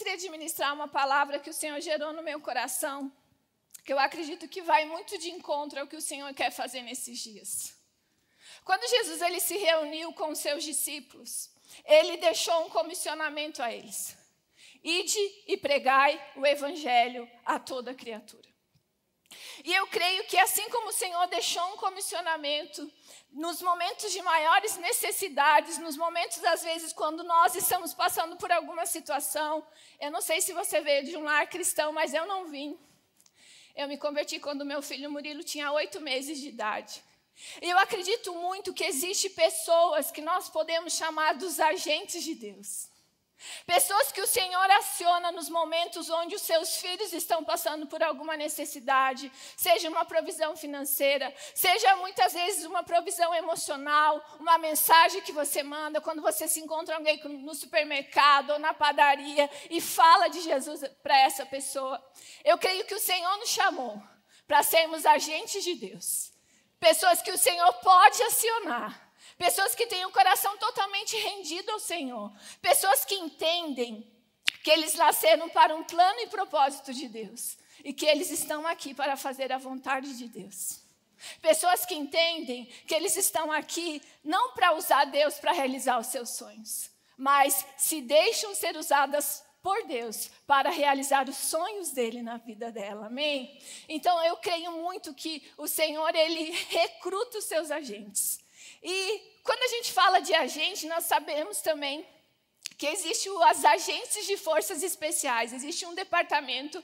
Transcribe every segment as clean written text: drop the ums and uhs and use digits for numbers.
gostaria de ministrar uma palavra que o Senhor gerou no meu coração, que eu acredito que vai muito de encontro ao que o Senhor quer fazer nesses dias. Quando Jesus ele se reuniu com os seus discípulos, ele deixou um comissionamento a eles. Ide e pregai o evangelho a toda criatura. E eu creio que assim como o Senhor deixou um comissionamento, nos momentos de maiores necessidades, nos momentos, às vezes, quando nós estamos passando por alguma situação, eu não sei se você veio de um lar cristão, mas eu não vim. Eu me converti quando meu filho Murilo tinha 8 meses de idade. E eu acredito muito que existem pessoas que nós podemos chamar dos agentes de Deus. Pessoas que o Senhor aciona nos momentos onde os seus filhos estão passando por alguma necessidade, seja uma provisão financeira, seja muitas vezes uma provisão emocional, uma mensagem que você manda quando você se encontra alguém no supermercado ou na padaria e fala de Jesus para essa pessoa. Eu creio que o Senhor nos chamou para sermos agentes de Deus. Pessoas que o Senhor pode acionar. Pessoas que têm o coração totalmente rendido ao Senhor. Pessoas que entendem que eles nasceram para um plano e propósito de Deus. E que eles estão aqui para fazer a vontade de Deus. Pessoas que entendem que eles estão aqui não para usar Deus para realizar os seus sonhos. Mas se deixam ser usadas por Deus para realizar os sonhos dele na vida dela. Amém? Então eu creio muito que o Senhor ele recruta os seus agentes. E quando a gente fala de agente, nós sabemos também que existem os agentes de forças especiais. Existe um departamento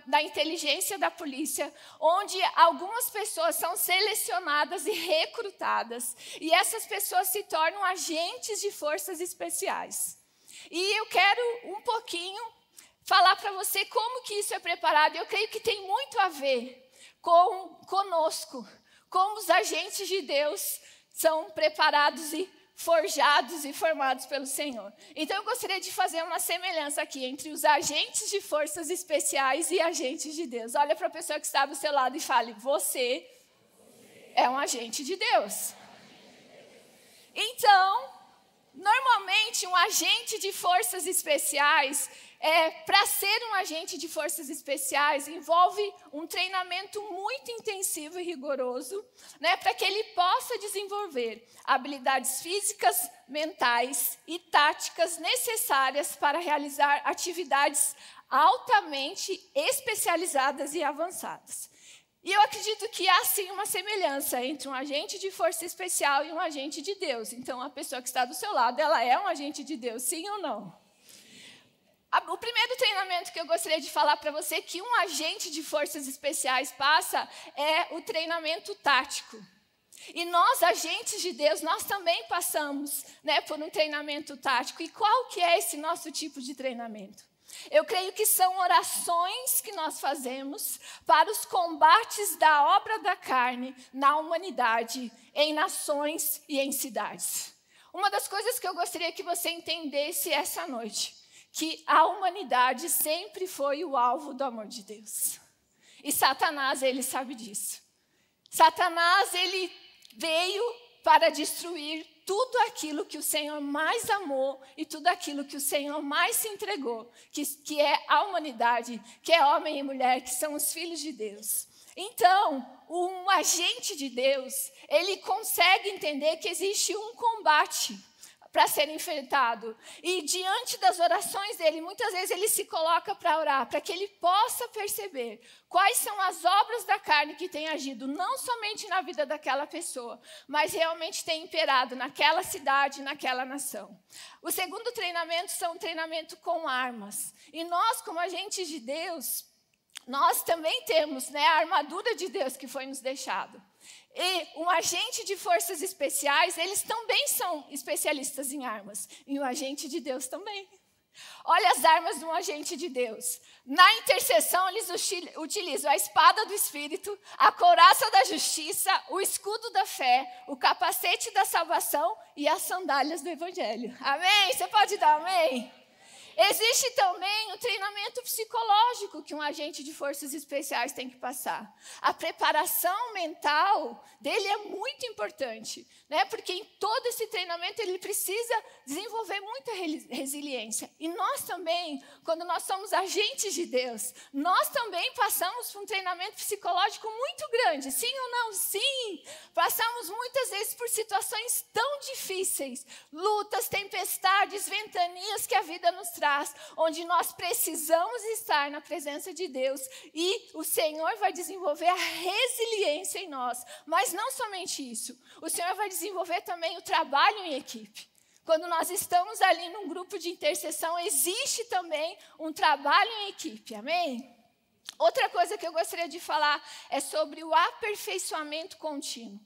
da inteligência da polícia, onde algumas pessoas são selecionadas e recrutadas. E essas pessoas se tornam agentes de forças especiais. E eu quero um pouquinho falar para você como que isso é preparado. Eu creio que tem muito a ver conosco, como os agentes de Deus são preparados e forjados e formados pelo Senhor. Então, eu gostaria de fazer uma semelhança aqui entre os agentes de forças especiais e agentes de Deus. Olha para a pessoa que está do seu lado e fale, você é um agente de Deus. Então, normalmente, um agente de forças especiais, para ser um agente de forças especiais, envolve um treinamento muito intensivo e rigoroso, né, para que ele possa desenvolver habilidades físicas, mentais e táticas necessárias para realizar atividades altamente especializadas e avançadas. E eu acredito que há sim uma semelhança entre um agente de força especial e um agente de Deus. Então, a pessoa que está do seu lado, ela é um agente de Deus, sim ou não? O primeiro treinamento que eu gostaria de falar para você que um agente de forças especiais passa é o treinamento tático. E nós, agentes de Deus, nós também passamos, né, por um treinamento tático. E qual que é esse nosso tipo de treinamento? Eu creio que são orações que nós fazemos para os combates da obra da carne na humanidade, em nações e em cidades. Uma das coisas que eu gostaria que você entendesse essa noite, que a humanidade sempre foi o alvo do amor de Deus. E Satanás, ele sabe disso. Satanás, ele veio para destruir tudo aquilo que o Senhor mais amou e tudo aquilo que o Senhor mais se entregou, que é a humanidade, que é homem e mulher, que são os filhos de Deus. Então, um agente de Deus, ele consegue entender que existe um combate para ser enfrentado. E diante das orações dele, muitas vezes ele se coloca para orar, para que ele possa perceber quais são as obras da carne que têm agido, não somente na vida daquela pessoa, mas realmente têm imperado naquela cidade, naquela nação. O segundo treinamento são um treinamento com armas. E nós, como agentes de Deus, nós também temos, né, a armadura de Deus que foi nos deixada. E um agente de forças especiais, eles também são especialistas em armas. E um agente de Deus também. Olha as armas de um agente de Deus. Na intercessão, eles utilizam a espada do Espírito, a couraça da justiça, o escudo da fé, o capacete da salvação e as sandálias do Evangelho. Amém? Você pode dar amém? Existe também o treinamento psicológico que um agente de forças especiais tem que passar. A preparação mental dele é muito importante, né? Porque em todo esse treinamento ele precisa desenvolver muita resiliência. E nós também, quando nós somos agentes de Deus, nós também passamos por um treinamento psicológico muito grande. Sim ou não? Sim! Passamos muitas vezes por situações tão difíceis, lutas, tempestades, ventanias que a vida nos traz, onde nós precisamos estar na presença de Deus e o Senhor vai desenvolver a resiliência em nós. Mas não somente isso, o Senhor vai desenvolver também o trabalho em equipe. Quando nós estamos ali num grupo de intercessão, existe também um trabalho em equipe, amém? Outra coisa que eu gostaria de falar é sobre o aperfeiçoamento contínuo.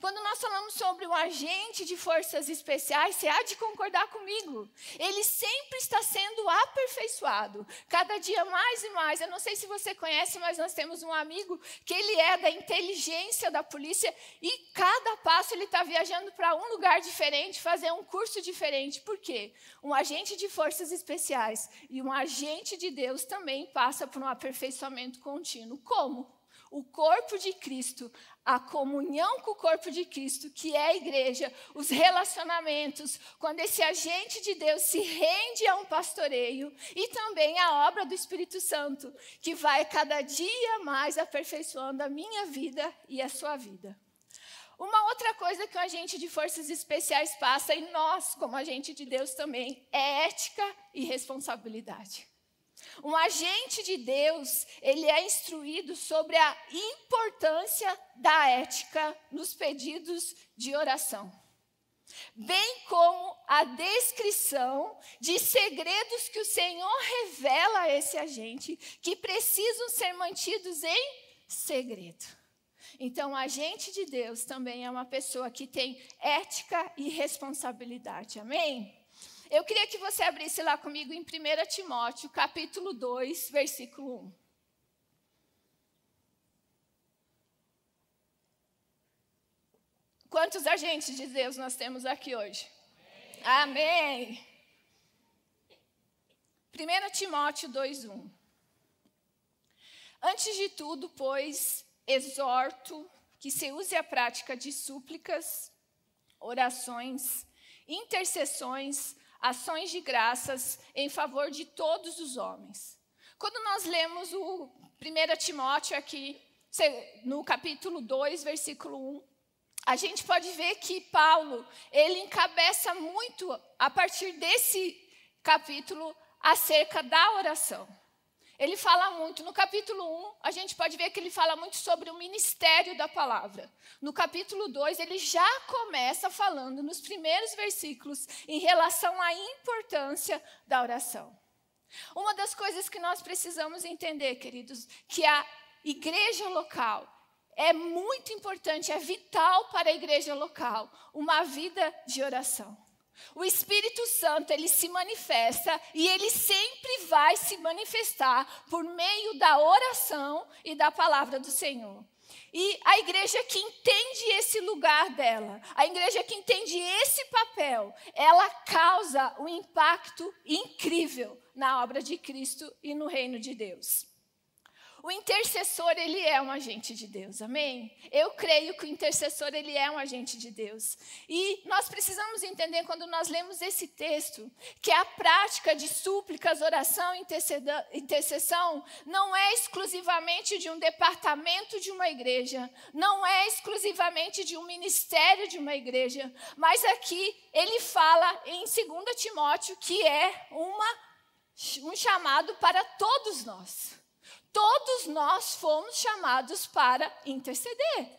Quando nós falamos sobre um agente de forças especiais, você há de concordar comigo. Ele sempre está sendo aperfeiçoado, cada dia mais e mais. Eu não sei se você conhece, mas nós temos um amigo que ele é da inteligência da polícia e cada passo ele está viajando para um lugar diferente, fazer um curso diferente. Por quê? Um agente de forças especiais e um agente de Deus também passa por um aperfeiçoamento contínuo. Como? O corpo de Cristo, a comunhão com o corpo de Cristo, que é a igreja, os relacionamentos, quando esse agente de Deus se rende a um pastoreio e também a obra do Espírito Santo, que vai cada dia mais aperfeiçoando a minha vida e a sua vida. Uma outra coisa que um agente de forças especiais passa, e nós, como agente de Deus também, é ética e responsabilidade. Um agente de Deus, ele é instruído sobre a importância da ética nos pedidos de oração, bem como a descrição de segredos que o Senhor revela a esse agente, que precisam ser mantidos em segredo. Então, o agente de Deus também é uma pessoa que tem ética e responsabilidade, amém? Eu queria que você abrisse lá comigo em 1 Timóteo, capítulo 2, versículo 1. Quantos agentes de Deus nós temos aqui hoje? Amém. 1 Timóteo 2, 1. Antes de tudo, pois, exorto que se use a prática de súplicas, orações, intercessões, ações de graças em favor de todos os homens. Quando nós lemos o 1 Timóteo aqui, no capítulo 2, versículo 1, a gente pode ver que Paulo, ele encabeça muito, a partir desse capítulo, acerca da oração. Ele fala muito, no capítulo 1, a gente pode ver que ele fala muito sobre o ministério da palavra. No capítulo 2, ele já começa falando nos primeiros versículos em relação à importância da oração. Uma das coisas que nós precisamos entender, queridos, que a igreja local é muito importante, é vital para a igreja local, uma vida de oração. O Espírito Santo, ele se manifesta e ele sempre vai se manifestar por meio da oração e da palavra do Senhor. E a igreja que entende esse lugar dela, a igreja que entende esse papel, ela causa um impacto incrível na obra de Cristo e no reino de Deus. O intercessor, ele é um agente de Deus, amém? Eu creio que o intercessor, ele é um agente de Deus. E nós precisamos entender, quando nós lemos esse texto, que a prática de súplicas, oração e intercessão não é exclusivamente de um departamento de uma igreja, não é exclusivamente de um ministério de uma igreja, mas aqui ele fala em 2 Timóteo que é um chamado para todos nós. Todos nós fomos chamados para interceder.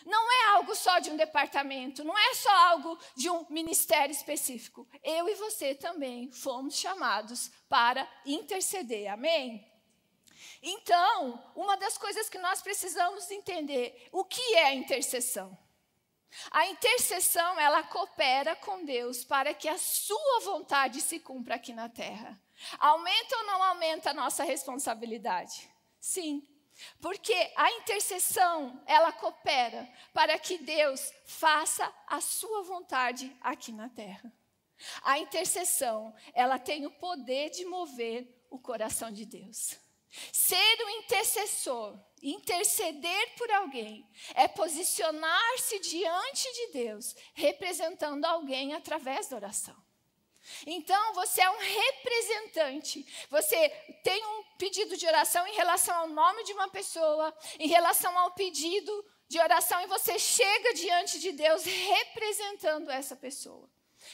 Não é algo só de um departamento, não é só algo de um ministério específico. Eu e você também fomos chamados para interceder, amém? Então, uma das coisas que nós precisamos entender, o que é a intercessão? A intercessão, ela coopera com Deus para que a sua vontade se cumpra aqui na terra. Aumenta ou não aumenta a nossa responsabilidade? Sim, porque a intercessão, ela coopera para que Deus faça a sua vontade aqui na terra. A intercessão, ela tem o poder de mover o coração de Deus. Ser um intercessor, interceder por alguém, é posicionar-se diante de Deus, representando alguém através da oração. Então, você é um representante. Você tem um pedido de oração em relação ao nome de uma pessoa, em relação ao pedido de oração, e você chega diante de Deus representando essa pessoa.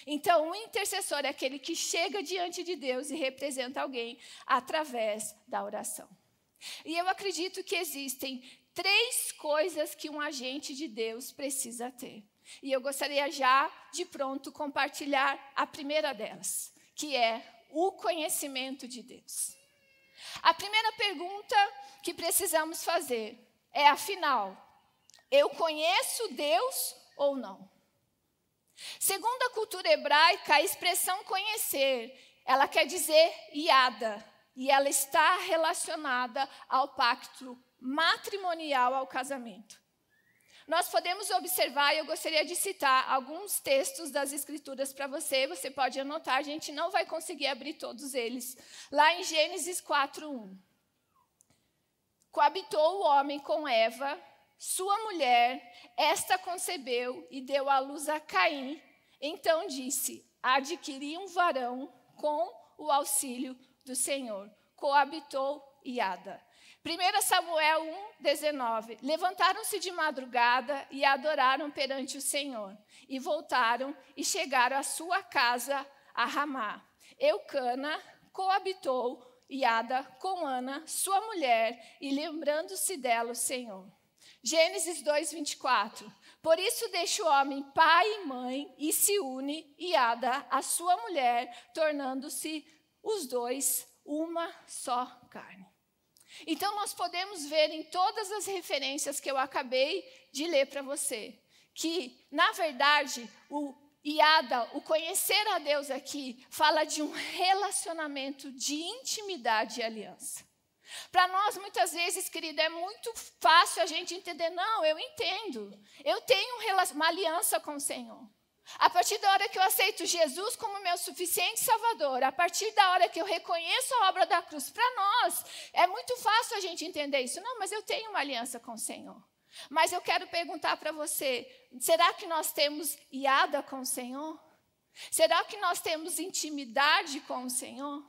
Então, o intercessor é aquele que chega diante de Deus e representa alguém através da oração. E eu acredito que existem 3 coisas que um agente de Deus precisa ter. E eu gostaria já, de pronto, compartilhar a primeira delas, que é o conhecimento de Deus. A primeira pergunta que precisamos fazer é, afinal, eu conheço Deus ou não? Segundo a cultura hebraica, a expressão conhecer, ela quer dizer iada, e ela está relacionada ao pacto matrimonial, ao casamento. Nós podemos observar, e eu gostaria de citar alguns textos das Escrituras para você pode anotar, a gente não vai conseguir abrir todos eles. Lá em Gênesis 4:1. Coabitou o homem com Eva, sua mulher, esta concebeu e deu à luz a Caim. Então disse, adquiri um varão com o auxílio do Senhor. Coabitou iada. 1 Samuel 1:19. Levantaram-se de madrugada e adoraram perante o Senhor. E voltaram e chegaram à sua casa a Ramá. Eucana coabitou Iada com Ana, sua mulher, e lembrando-se dela o Senhor. Gênesis 2:24. Por isso deixa o homem pai e mãe e se une Iada a sua mulher, tornando-se os dois uma só carne. Então, nós podemos ver em todas as referências que eu acabei de ler para você, que, na verdade, o iada, o conhecer a Deus aqui, fala de um relacionamento de intimidade e aliança. Para nós, muitas vezes, querida, é muito fácil a gente entender, não, eu entendo, eu tenho uma aliança com o Senhor. A partir da hora que eu aceito Jesus como meu suficiente Salvador, a partir da hora que eu reconheço a obra da cruz, para nós, é muito fácil a gente entender isso. Não, mas eu tenho uma aliança com o Senhor. Mas eu quero perguntar para você, será que nós temos iada com o Senhor? Será que nós temos intimidade com o Senhor?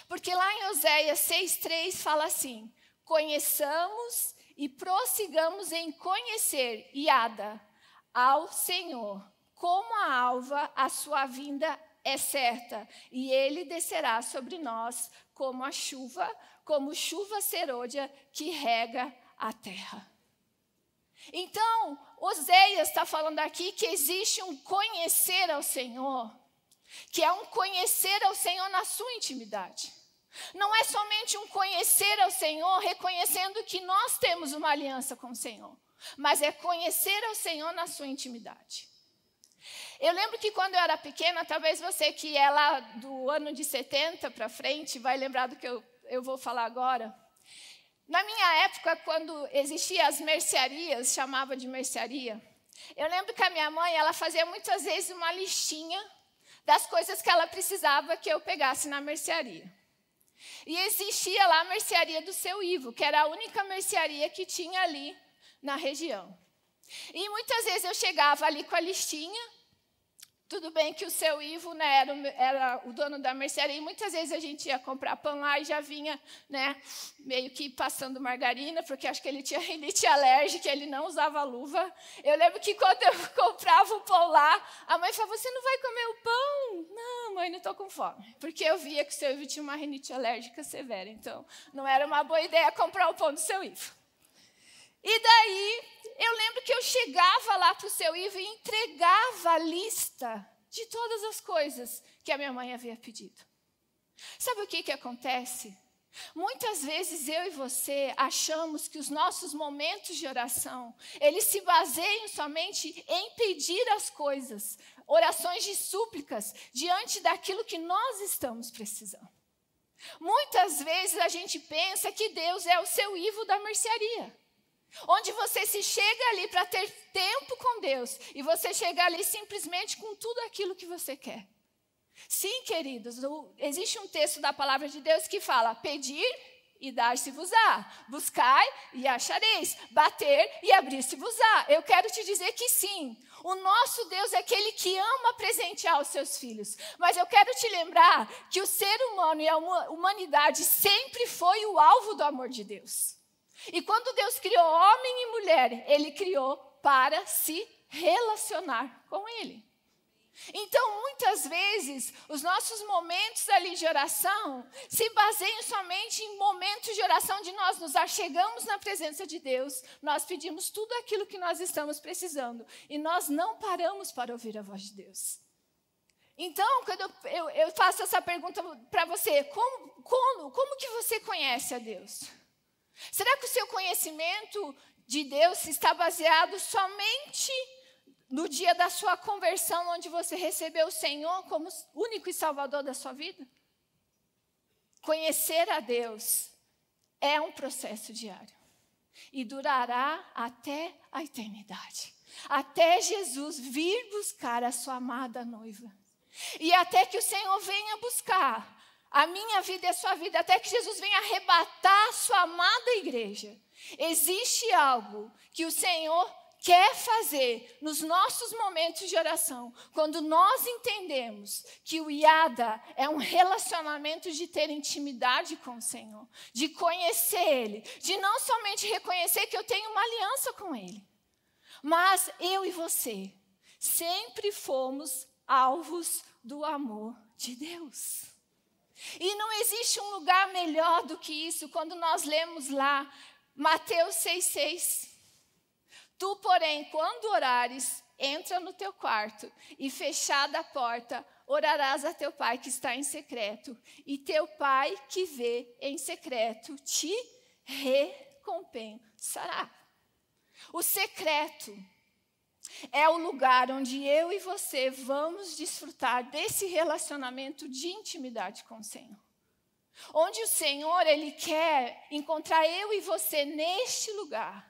Porque lá em Oséias 6:3 fala assim, conheçamos e prossigamos em conhecer iada ao Senhor. Como a alva, a sua vinda é certa, e ele descerá sobre nós como chuva serôdia que rega a terra. Então, Oséias está falando aqui que existe um conhecer ao Senhor, que é um conhecer ao Senhor na sua intimidade. Não é somente um conhecer ao Senhor reconhecendo que nós temos uma aliança com o Senhor, mas é conhecer ao Senhor na sua intimidade. Eu lembro que quando eu era pequena, talvez você que é lá do ano de 70 para frente, vai lembrar do que eu vou falar agora. Na minha época, quando existiam as mercearias, chamava de mercearia, eu lembro que a minha mãe, ela fazia muitas vezes uma listinha das coisas que ela precisava que eu pegasse na mercearia. E existia lá a mercearia do Seu Ivo, que era a única mercearia que tinha ali na região. E muitas vezes eu chegava ali com a listinha. Tudo bem que o Seu Ivo, né, era o dono da mercearia, e muitas vezes a gente ia comprar pão lá e já vinha, né, meio que passando margarina, porque acho que ele tinha rinite alérgica, ele não usava luva. Eu lembro que quando eu comprava o pão lá, a mãe falava, você não vai comer o pão? Não, mãe, não estou com fome. Porque eu via que o Seu Ivo tinha uma rinite alérgica severa, então não era uma boa ideia comprar o pão do Seu Ivo. E daí, eu lembro que eu chegava lá para o Seu Ivo e entregava a lista de todas as coisas que a minha mãe havia pedido. Sabe o que acontece? Muitas vezes eu e você achamos que os nossos momentos de oração, eles se baseiam somente em pedir as coisas, orações de súplicas, diante daquilo que nós estamos precisando. Muitas vezes a gente pensa que Deus é o Seu Ivo da mercearia. Onde você se chega ali para ter tempo com Deus e você chega ali simplesmente com tudo aquilo que você quer. Sim, queridos, existe um texto da palavra de Deus que fala: pedir e dar-se-vos-á, buscai e achareis, bater e abrir-se-vos-á. Eu quero te dizer que sim, o nosso Deus é aquele que ama presentear os seus filhos. Mas eu quero te lembrar que o ser humano e a humanidade sempre foi o alvo do amor de Deus. E quando Deus criou homem e mulher, Ele criou para se relacionar com Ele. Então, muitas vezes, os nossos momentos ali de oração se baseiam somente em momentos de oração de nós nos achegamos na presença de Deus, nós pedimos tudo aquilo que nós estamos precisando e nós não paramos para ouvir a voz de Deus. Então, quando eu faço essa pergunta para você, como que você conhece a Deus? Será que o seu conhecimento de Deus está baseado somente no dia da sua conversão, onde você recebeu o Senhor como único e salvador da sua vida? Conhecer a Deus é um processo diário e durará até a eternidade, até Jesus vir buscar a sua amada noiva e até que o Senhor venha buscar a minha vida e a sua vida, até que Jesus venha arrebatar a sua amada igreja. Existe algo que o Senhor quer fazer nos nossos momentos de oração, quando nós entendemos que o IADA é um relacionamento de ter intimidade com o Senhor, de conhecer Ele, de não somente reconhecer que eu tenho uma aliança com Ele, mas eu e você sempre fomos alvos do amor de Deus. E não existe um lugar melhor do que isso quando nós lemos lá Mateus 6,6. Tu, porém, quando orares, entra no teu quarto e, fechada a porta, orarás a teu pai que está em secreto. E teu pai que vê em secreto te recompensará. O secreto é o lugar onde eu e você vamos desfrutar desse relacionamento de intimidade com o Senhor. Onde o Senhor, Ele quer encontrar eu e você neste lugar.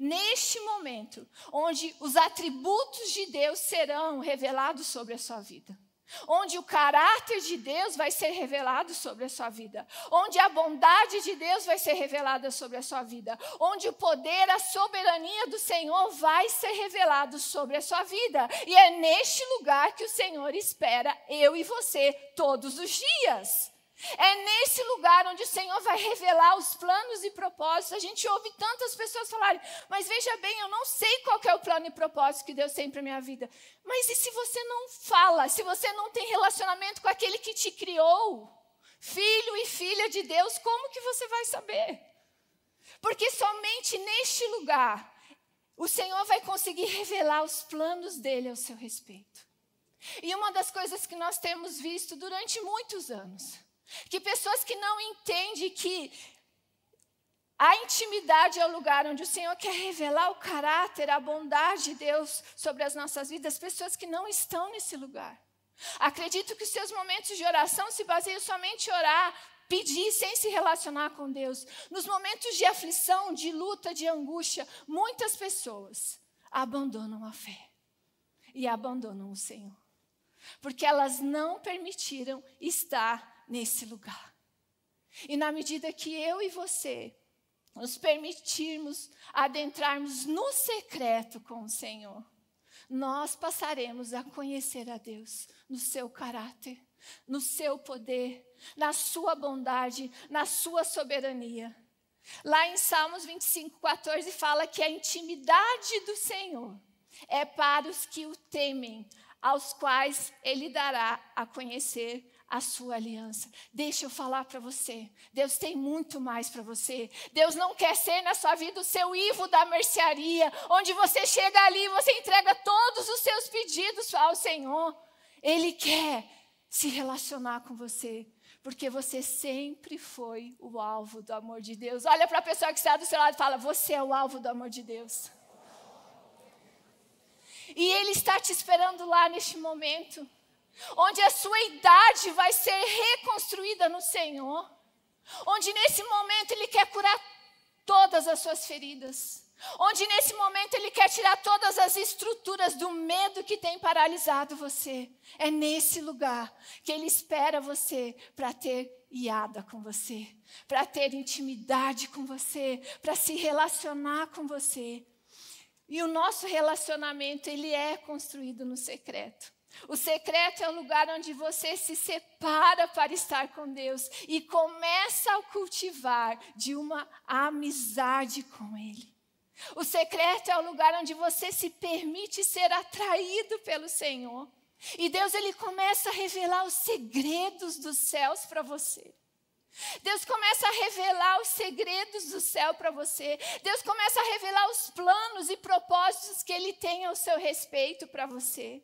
Neste momento, onde os atributos de Deus serão revelados sobre a sua vida. Onde o caráter de Deus vai ser revelado sobre a sua vida. Onde a bondade de Deus vai ser revelada sobre a sua vida. Onde o poder, a soberania do Senhor vai ser revelado sobre a sua vida. E é neste lugar que o Senhor espera eu e você todos os dias. É nesse lugar onde o Senhor vai revelar os planos e propósitos. A gente ouve tantas pessoas falarem, mas veja bem, eu não sei qual que é o plano e propósito que Deus tem para a minha vida. Mas e se você não fala, se você não tem relacionamento com aquele que te criou, filho e filha de Deus, como que você vai saber? Porque somente neste lugar, o Senhor vai conseguir revelar os planos dele ao seu respeito. E uma das coisas que nós temos visto durante muitos anos, que pessoas que não entendem que a intimidade é o lugar onde o Senhor quer revelar o caráter, a bondade de Deus sobre as nossas vidas, pessoas que não estão nesse lugar. Acredito que os seus momentos de oração se baseiam somente em orar, pedir sem se relacionar com Deus. Nos momentos de aflição, de luta, de angústia, muitas pessoas abandonam a fé e abandonam o Senhor, porque elas não permitiram estar nesse lugar. E na medida que eu e você nos permitirmos adentrarmos no secreto com o Senhor, nós passaremos a conhecer a Deus no seu caráter, no seu poder, na sua bondade, na sua soberania. Lá em Salmos 25:14 fala que a intimidade do Senhor é para os que o temem, aos quais Ele dará a conhecer a sua aliança. Deixa eu falar para você, Deus tem muito mais para você. Deus não quer ser na sua vida o seu Ivo da mercearia, onde você chega ali e você entrega todos os seus pedidos ao Senhor. Ele quer se relacionar com você, porque você sempre foi o alvo do amor de Deus. Olha para a pessoa que está do seu lado e fala, você é o alvo do amor de Deus. E Ele está te esperando lá neste momento, onde a sua idade vai ser reconstruída no Senhor, onde nesse momento Ele quer curar todas as suas feridas, Onde nesse momento Ele quer tirar todas as estruturas do medo que tem paralisado você. É nesse lugar que Ele espera você para ter iada com você, para ter intimidade com você, para se relacionar com você. E o nosso relacionamento, ele é construído no secreto. O secreto é o lugar onde você se separa para estar com Deus e começa a cultivar de uma amizade com Ele. O secreto é o lugar onde você se permite ser atraído pelo Senhor. E Deus, Ele começa a revelar os segredos dos céus para você. Deus começa a revelar os segredos do céu para você. Deus começa a revelar os planos e propósitos que Ele tem ao seu respeito para você.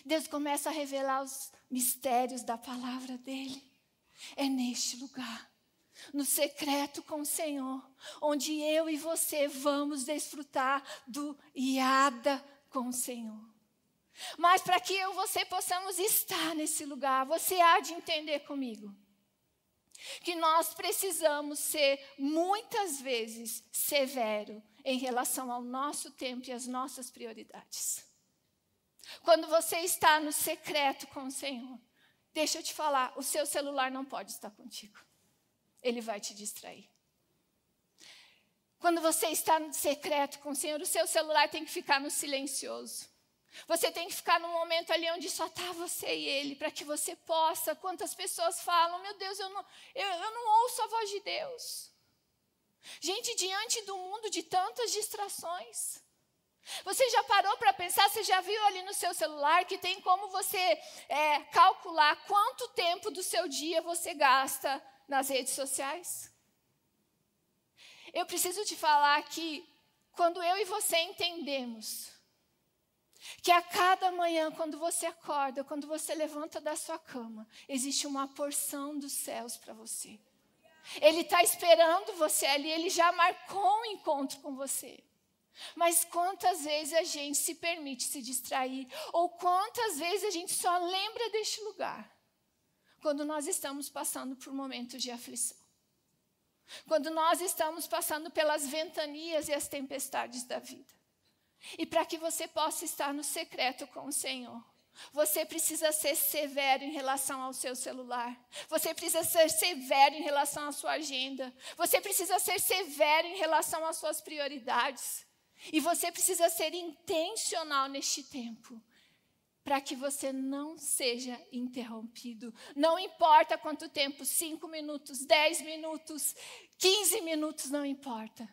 Deus começa a revelar os mistérios da palavra dEle. É neste lugar, no secreto com o Senhor, onde eu e você vamos desfrutar do iada com o Senhor. Mas para que eu e você possamos estar nesse lugar, você há de entender comigo que nós precisamos ser, muitas vezes, severo em relação ao nosso tempo e às nossas prioridades. Quando você está no secreto com o Senhor, deixa eu te falar, o seu celular não pode estar contigo. Ele vai te distrair. Quando você está no secreto com o Senhor, o seu celular tem que ficar no silencioso. Você tem que ficar num momento ali onde só está você e Ele, para que você possa. Quantas pessoas falam, meu Deus, eu não ouço a voz de Deus. Gente, diante do mundo de tantas distrações. Você já parou para pensar, você já viu ali no seu celular que tem como você calcular quanto tempo do seu dia você gasta nas redes sociais? Eu preciso te falar que quando eu e você entendemos que a cada manhã, quando você acorda, quando você levanta da sua cama, existe uma porção dos céus para você. Ele está esperando você ali, Ele já marcou um encontro com você. Mas quantas vezes a gente se permite se distrair, ou quantas vezes a gente só lembra deste lugar, quando nós estamos passando por momentos de aflição. Quando nós estamos passando pelas ventanias e as tempestades da vida. E para que você possa estar no secreto com o Senhor, você precisa ser severo em relação ao seu celular. Você precisa ser severo em relação à sua agenda. Você precisa ser severo em relação às suas prioridades. E você precisa ser intencional neste tempo, para que você não seja interrompido. Não importa quanto tempo, 5 minutos, 10 minutos, 15 minutos, não importa.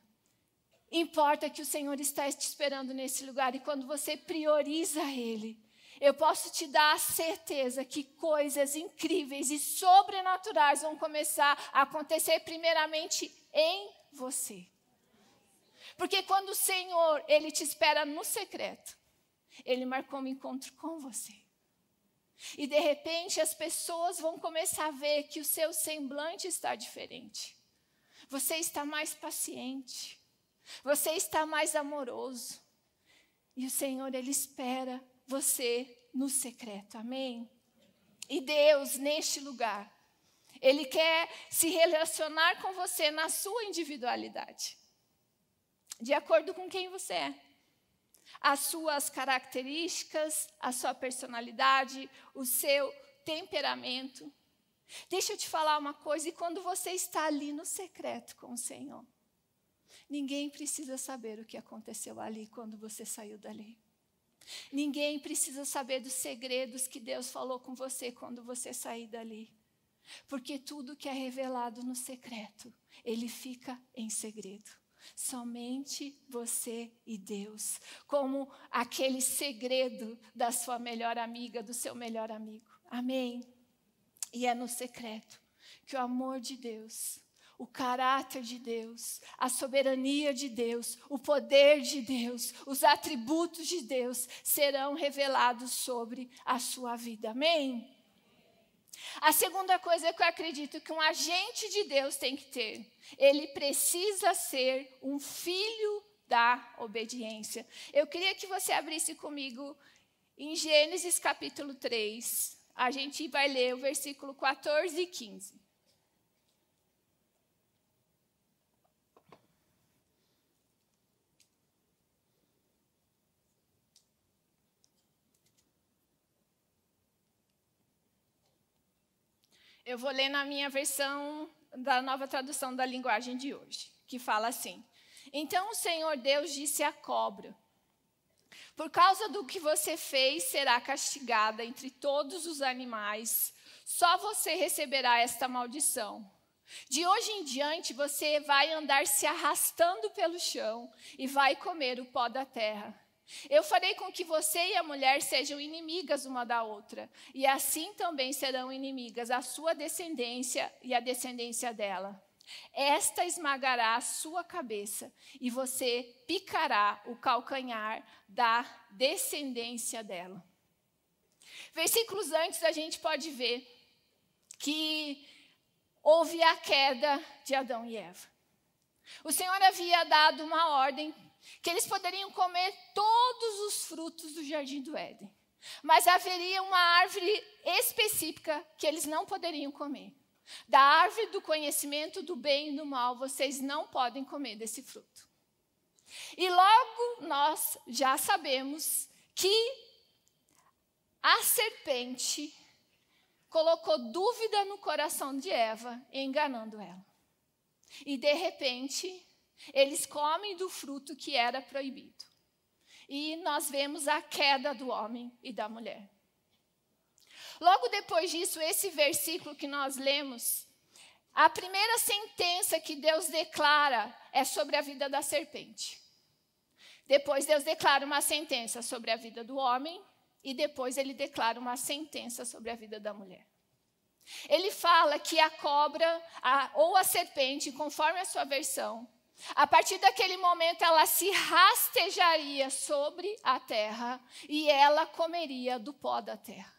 Importa que o Senhor está te esperando nesse lugar, e quando você prioriza Ele, eu posso te dar a certeza que coisas incríveis e sobrenaturais vão começar a acontecer primeiramente em você. Porque quando o Senhor, Ele te espera no secreto, Ele marcou um encontro com você. E de repente as pessoas vão começar a ver que o seu semblante está diferente. Você está mais paciente. Você está mais amoroso. E o Senhor, Ele espera você no secreto. Amém? E Deus, neste lugar, Ele quer se relacionar com você na sua individualidade. De acordo com quem você é. As suas características, a sua personalidade, o seu temperamento. Deixa eu te falar uma coisa, e quando você está ali no secreto com o Senhor, ninguém precisa saber o que aconteceu ali quando você saiu dali. Ninguém precisa saber dos segredos que Deus falou com você quando você sair dali. Porque tudo que é revelado no secreto, Ele fica em segredo. Somente você e Deus. Como aquele segredo da sua melhor amiga, do seu melhor amigo. Amém? E é no secreto que o amor de Deus, o caráter de Deus, a soberania de Deus, o poder de Deus, os atributos de Deus serão revelados sobre a sua vida. Amém? A segunda coisa que eu acredito que um agente de Deus tem que ter, ele precisa ser um filho da obediência. Eu queria que você abrisse comigo em Gênesis capítulo 3. A gente vai ler o versículo 14 e 15. Eu vou ler na minha versão da Nova Tradução da Linguagem de hoje, que fala assim: Então o Senhor Deus disse à cobra: Por causa do que você fez, será castigada entre todos os animais. Só você receberá esta maldição. De hoje em diante, você vai andar se arrastando pelo chão e vai comer o pó da terra. Eu farei com que você e a mulher sejam inimigas uma da outra, e assim também serão inimigas a sua descendência e a descendência dela. Esta esmagará a sua cabeça, e você picará o calcanhar da descendência dela. Versículos antes, a gente pode ver que houve a queda de Adão e Eva. O Senhor havia dado uma ordem que eles poderiam comer todos os frutos do jardim do Éden. Mas haveria uma árvore específica que eles não poderiam comer. Da árvore do conhecimento do bem e do mal, vocês não podem comer desse fruto. E logo nós já sabemos que a serpente colocou dúvida no coração de Eva, enganando ela. E de repente, eles comem do fruto que era proibido. E nós vemos a queda do homem e da mulher. Logo depois disso, esse versículo que nós lemos, a primeira sentença que Deus declara é sobre a vida da serpente. Depois Deus declara uma sentença sobre a vida do homem e depois ele declara uma sentença sobre a vida da mulher. Ele fala que a cobra ou a serpente, conforme a sua versão, a partir daquele momento ela se rastejaria sobre a terra e ela comeria do pó da terra.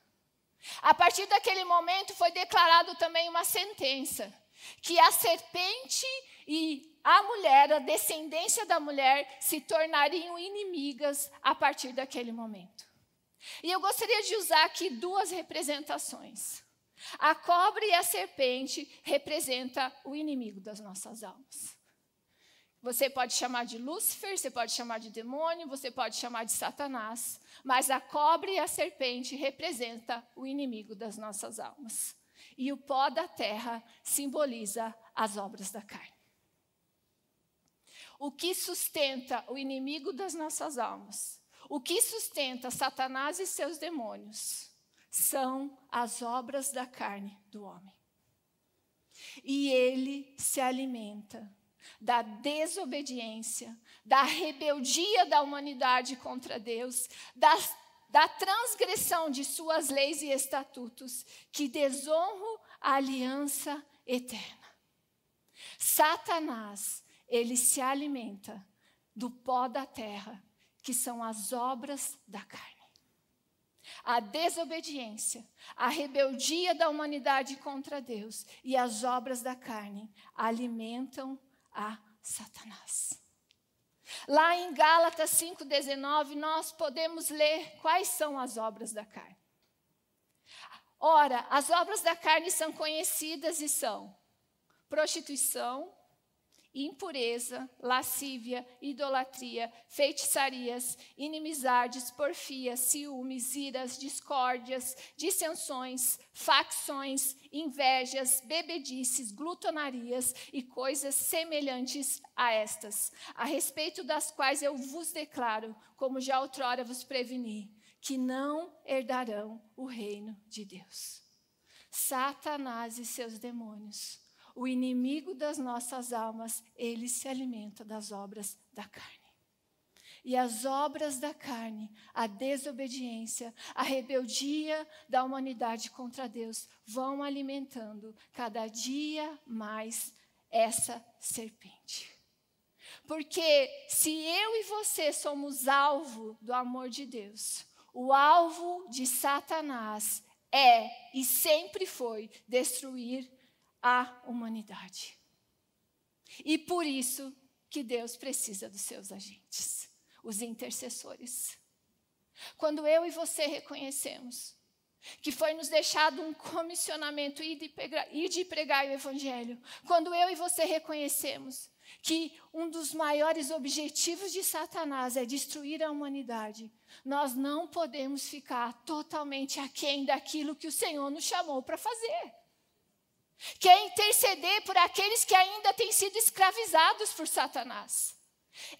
A partir daquele momento foi declarado também uma sentença, que a serpente e a mulher, a descendência da mulher, se tornariam inimigas a partir daquele momento. E eu gostaria de usar aqui duas representações. A cobra e a serpente representam o inimigo das nossas almas. Você pode chamar de Lúcifer, você pode chamar de demônio, você pode chamar de Satanás, mas a cobra e a serpente representam o inimigo das nossas almas. E o pó da terra simboliza as obras da carne. O que sustenta o inimigo das nossas almas, o que sustenta Satanás e seus demônios, são as obras da carne do homem. E ele se alimenta da desobediência, da rebeldia da humanidade contra Deus, da transgressão de suas leis e estatutos, que desonram a aliança eterna. Satanás, ele se alimenta do pó da terra, que são as obras da carne. A desobediência, a rebeldia da humanidade contra Deus e as obras da carne alimentam a Satanás. Lá em Gálatas 5,19, nós podemos ler quais são as obras da carne. Ora, as obras da carne são conhecidas e são prostituição, impureza, lascívia, idolatria, feitiçarias, inimizades, porfias, ciúmes, iras, discórdias, dissensões, facções, invejas, bebedices, glutonarias e coisas semelhantes a estas, a respeito das quais eu vos declaro, como já outrora vos preveni, que não herdarão o reino de Deus. Satanás e seus demônios, o inimigo das nossas almas, ele se alimenta das obras da carne. E as obras da carne, a desobediência, a rebeldia da humanidade contra Deus, vão alimentando cada dia mais essa serpente. Porque se eu e você somos alvo do amor de Deus, o alvo de Satanás é e sempre foi destruir a humanidade. E por isso que Deus precisa dos seus agentes, os intercessores. Quando eu e você reconhecemos que foi nos deixado um comissionamento ir de pregar o evangelho, quando eu e você reconhecemos que um dos maiores objetivos de Satanás é destruir a humanidade, nós não podemos ficar totalmente aquém daquilo que o Senhor nos chamou para fazer. que é interceder por aqueles que ainda têm sido escravizados por Satanás,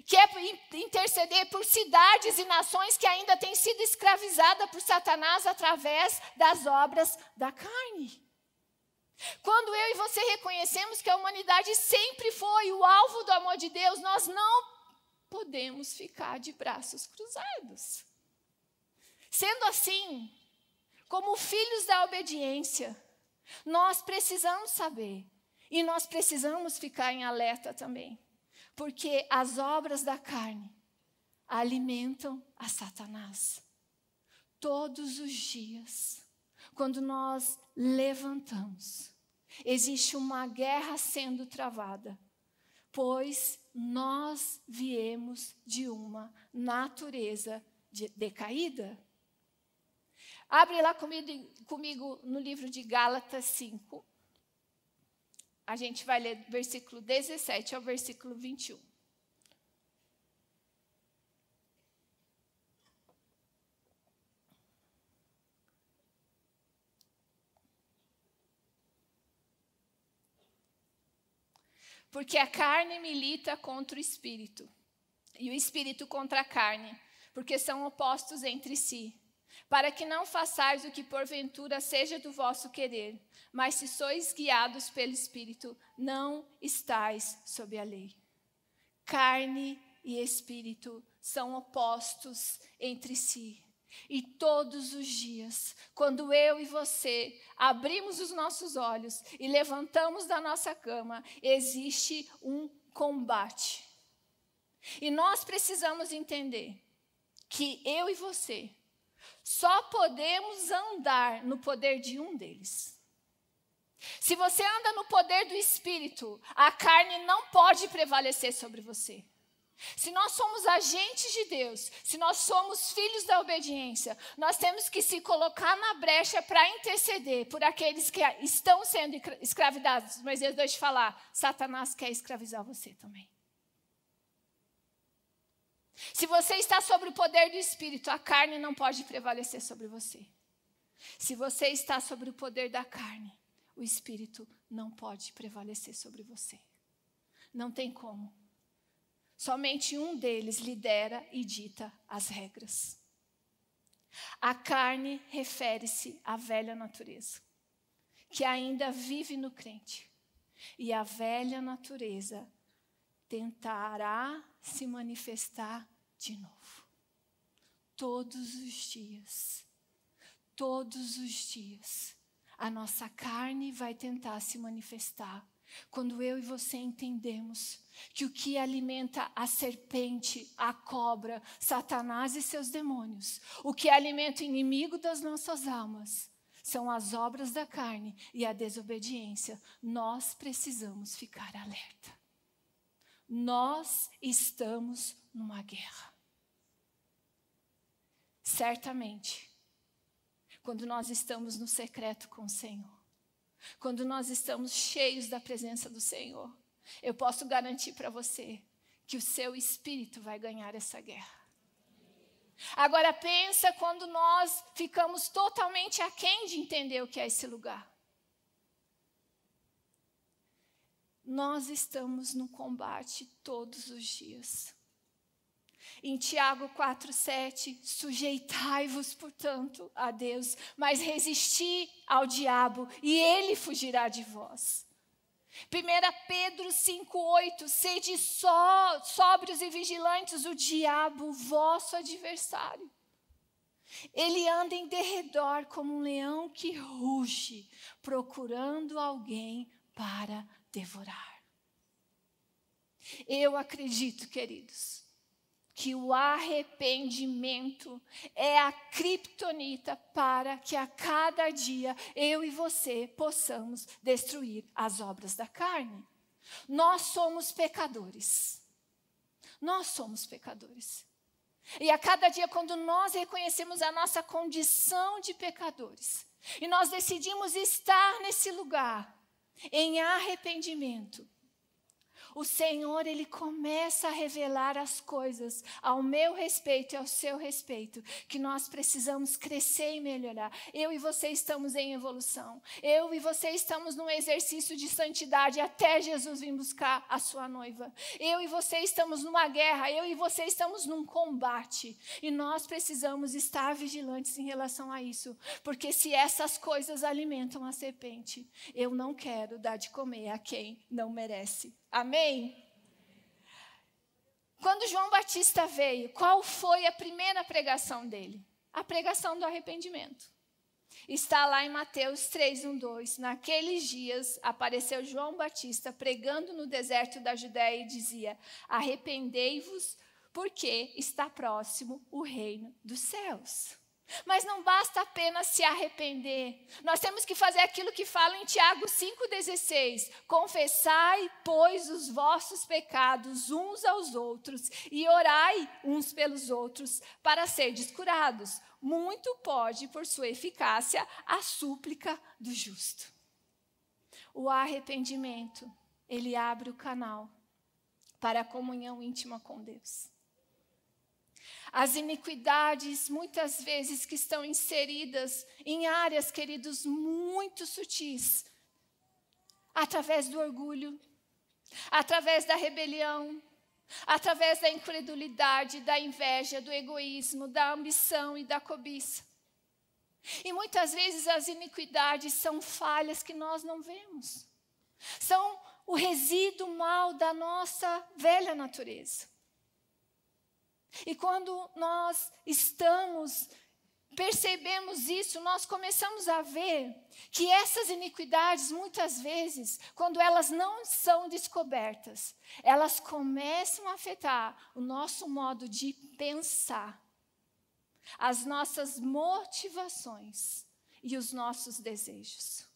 que é interceder por cidades e nações que ainda têm sido escravizadas por Satanás através das obras da carne. Quando eu e você reconhecemos que a humanidade sempre foi o alvo do amor de Deus, nós não podemos ficar de braços cruzados. Sendo assim, como filhos da obediência, nós precisamos saber e nós precisamos ficar em alerta também, porque as obras da carne alimentam a Satanás. Todos os dias, quando nós levantamos, existe uma guerra sendo travada, pois nós viemos de uma natureza decaída. Abre lá comigo no livro de Gálatas 5. A gente vai ler do versículo 17 ao versículo 21. Porque a carne milita contra o espírito, e o espírito contra a carne, porque são opostos entre si, para que não façais o que porventura seja do vosso querer, mas se sois guiados pelo Espírito, não estais sob a lei. Carne e espírito são opostos entre si. E todos os dias, quando eu e você abrimos os nossos olhos e levantamos da nossa cama, existe um combate. E nós precisamos entender que eu e você só podemos andar no poder de um deles. Se você anda no poder do Espírito, a carne não pode prevalecer sobre você. Se nós somos agentes de Deus, se nós somos filhos da obediência, nós temos que se colocar na brecha para interceder por aqueles que estão sendo escravizados. Mas eu deixo te falar, Satanás quer escravizar você também. Se você está sobre o poder do Espírito, a carne não pode prevalecer sobre você. Se você está sobre o poder da carne, o Espírito não pode prevalecer sobre você. Não tem como. Somente um deles lidera e dita as regras. A carne refere-se à velha natureza, que ainda vive no crente. E a velha natureza tentará se manifestar de novo. Todos os dias, a nossa carne vai tentar se manifestar. Quando eu e você entendemos que o que alimenta a serpente, a cobra, Satanás e seus demônios, o que alimenta o inimigo das nossas almas, são as obras da carne e a desobediência, nós precisamos ficar alerta. Nós estamos numa guerra. Certamente, quando nós estamos no secreto com o Senhor, quando nós estamos cheios da presença do Senhor, eu posso garantir para você que o seu espírito vai ganhar essa guerra. Agora pensa quando nós ficamos totalmente aquém de entender o que é esse lugar. Nós estamos no combate todos os dias. Em Tiago 4,7, sujeitai-vos, portanto, a Deus, mas resisti ao diabo, e ele fugirá de vós. 1 Pedro 5,8, sede sóbrios e vigilantes, o diabo, vosso adversário. Ele anda em derredor como um leão que ruge, procurando alguém para devorar. Eu acredito, queridos, que o arrependimento é a criptonita para que a cada dia eu e você possamos destruir as obras da carne. Nós somos pecadores. Nós somos pecadores. E a cada dia, quando nós reconhecemos a nossa condição de pecadores, e nós decidimos estar nesse lugar, em arrependimento, o Senhor, Ele começa a revelar as coisas ao meu respeito e ao seu respeito, que nós precisamos crescer e melhorar. Eu e você estamos em evolução. Eu e você estamos num exercício de santidade até Jesus vir buscar a sua noiva. Eu e você estamos numa guerra, eu e você estamos num combate. E nós precisamos estar vigilantes em relação a isso, porque se essas coisas alimentam a serpente, eu não quero dar de comer a quem não merece. Amém? Quando João Batista veio, qual foi a primeira pregação dele? A pregação do arrependimento. Está lá em Mateus 3:1-2. Naqueles dias apareceu João Batista pregando no deserto da Judéia e dizia: arrependei-vos, porque está próximo o reino dos céus. Mas não basta apenas se arrepender. Nós temos que fazer aquilo que fala em Tiago 5,16. Confessai, pois, os vossos pecados uns aos outros e orai uns pelos outros para serdes curados. Muito pode, por sua eficácia, a súplica do justo. O arrependimento, ele abre o canal para a comunhão íntima com Deus. As iniquidades, muitas vezes, que estão inseridas em áreas, queridos, muito sutis, através do orgulho, através da rebelião, através da incredulidade, da inveja, do egoísmo, da ambição e da cobiça. E muitas vezes as iniquidades são falhas que nós não vemos. São o resíduo mal da nossa velha natureza. E quando nós percebemos isso, nós começamos a ver que essas iniquidades, muitas vezes, quando elas não são descobertas, elas começam a afetar o nosso modo de pensar, as nossas motivações e os nossos desejos.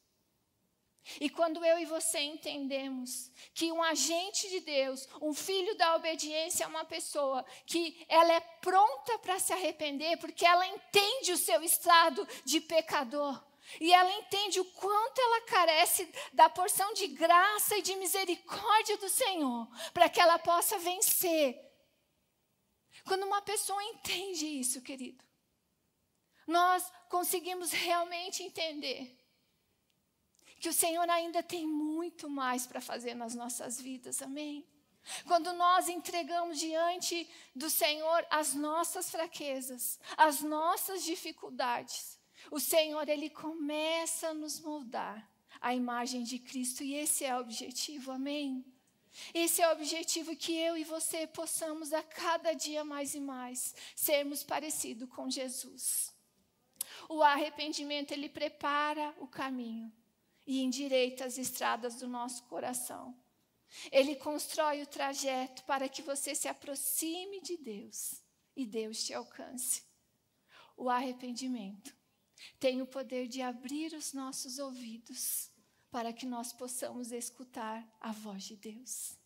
E quando eu e você entendemos que um agente de Deus, um filho da obediência é uma pessoa que ela é pronta para se arrepender, porque ela entende o seu estado de pecador. E ela entende o quanto ela carece da porção de graça e de misericórdia do Senhor, para que ela possa vencer. Quando uma pessoa entende isso, querido, nós conseguimos realmente entender que o Senhor ainda tem muito mais para fazer nas nossas vidas, amém? Quando nós entregamos diante do Senhor as nossas fraquezas, as nossas dificuldades, o Senhor, Ele começa a nos moldar à imagem de Cristo, e esse é o objetivo, amém? Esse é o objetivo, que eu e você possamos a cada dia mais e mais sermos parecidos com Jesus. O arrependimento, ele prepara o caminho e endireita as estradas do nosso coração. Ele constrói o trajeto para que você se aproxime de Deus e Deus te alcance. O arrependimento tem o poder de abrir os nossos ouvidos para que nós possamos escutar a voz de Deus.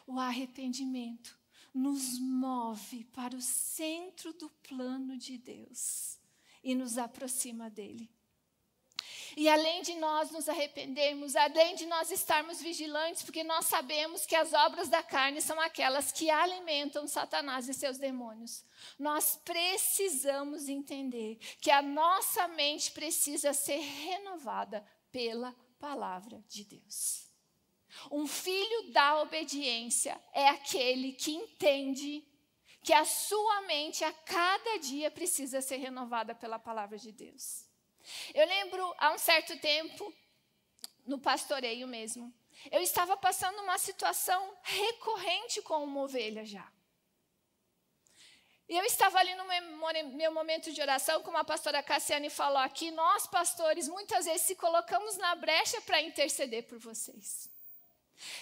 O arrependimento nos move para o centro do plano de Deus e nos aproxima dele. E além de nós nos arrependermos, além de nós estarmos vigilantes, porque nós sabemos que as obras da carne são aquelas que alimentam Satanás e seus demônios, nós precisamos entender que a nossa mente precisa ser renovada pela palavra de Deus. Um filho da obediência é aquele que entende que a sua mente a cada dia precisa ser renovada pela palavra de Deus. Eu lembro, há um certo tempo, no pastoreio mesmo, eu estava passando uma situação recorrente com uma ovelha já. E eu estava ali no meu momento de oração, como a pastora Cassiane falou aqui, nós pastores muitas vezes se colocamos na brecha para interceder por vocês.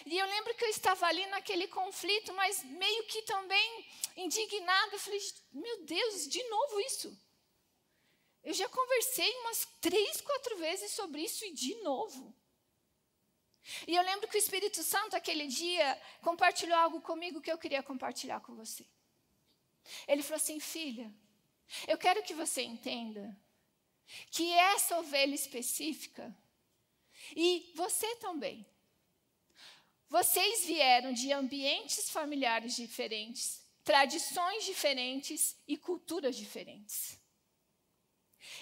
E eu lembro que eu estava ali naquele conflito, mas meio que também indignada, eu falei, meu Deus, de novo isso. Eu já conversei umas 3, 4 vezes sobre isso e de novo. E eu lembro que o Espírito Santo, aquele dia, compartilhou algo comigo que eu queria compartilhar com você. Ele falou assim, filha, eu quero que você entenda que essa ovelha específica, e você também, vocês vieram de ambientes familiares diferentes, tradições diferentes e culturas diferentes.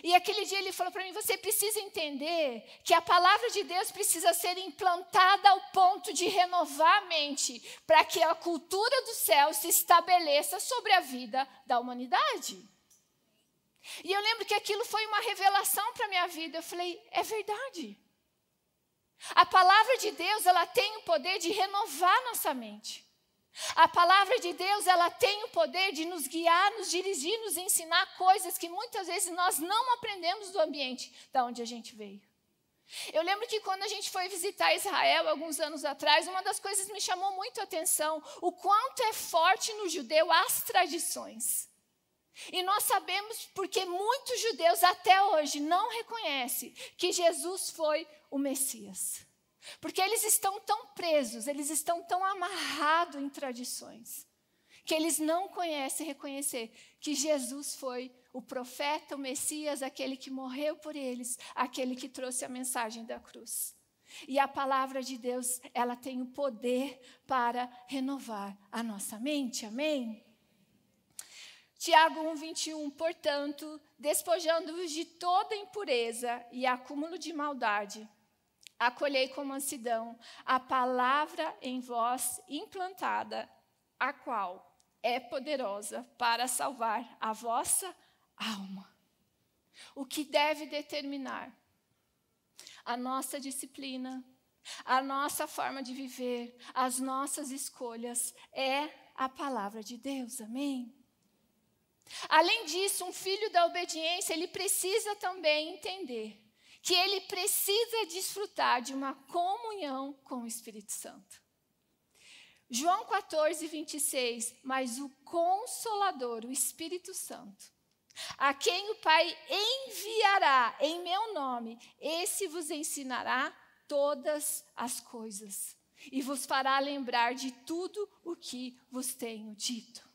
E aquele dia ele falou para mim, você precisa entender que a palavra de Deus precisa ser implantada ao ponto de renovar a mente, para que a cultura do céu se estabeleça sobre a vida da humanidade. E eu lembro que aquilo foi uma revelação para a minha vida. Eu falei, é verdade. A palavra de Deus, ela tem o poder de renovar nossa mente. A palavra de Deus, ela tem o poder de nos guiar, nos dirigir, nos ensinar coisas que muitas vezes nós não aprendemos do ambiente da onde a gente veio. Eu lembro que quando a gente foi visitar Israel, alguns anos atrás, uma das coisas que me chamou muito a atenção, o quanto é forte no judeu as tradições. E nós sabemos porque muitos judeus até hoje não reconhecem que Jesus foi o Messias. Porque eles estão tão presos, eles estão tão amarrados em tradições, que eles não conhecem reconhecer que Jesus foi o profeta, o Messias, aquele que morreu por eles, aquele que trouxe a mensagem da cruz. E a palavra de Deus, ela tem o poder para renovar a nossa mente, amém? Tiago 1:21, portanto, despojando-vos de toda impureza e acúmulo de maldade, acolhei com mansidão a palavra em vós implantada, a qual é poderosa para salvar a vossa alma. O que deve determinar a nossa disciplina, a nossa forma de viver, as nossas escolhas, é a palavra de Deus, amém? Além disso, um filho da obediência, ele precisa também entender que ele precisa desfrutar de uma comunhão com o Espírito Santo. João 14:26, mas o Consolador, o Espírito Santo, a quem o Pai enviará em meu nome, esse vos ensinará todas as coisas e vos fará lembrar de tudo o que vos tenho dito.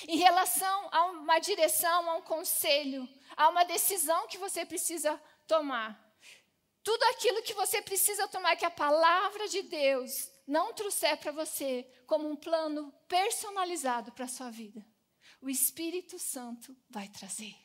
Em relação a uma direção, a um conselho, a uma decisão que você precisa tomar. Tudo aquilo que você precisa tomar, que a palavra de Deus não trouxer para você como um plano personalizado para a sua vida, o Espírito Santo vai trazer.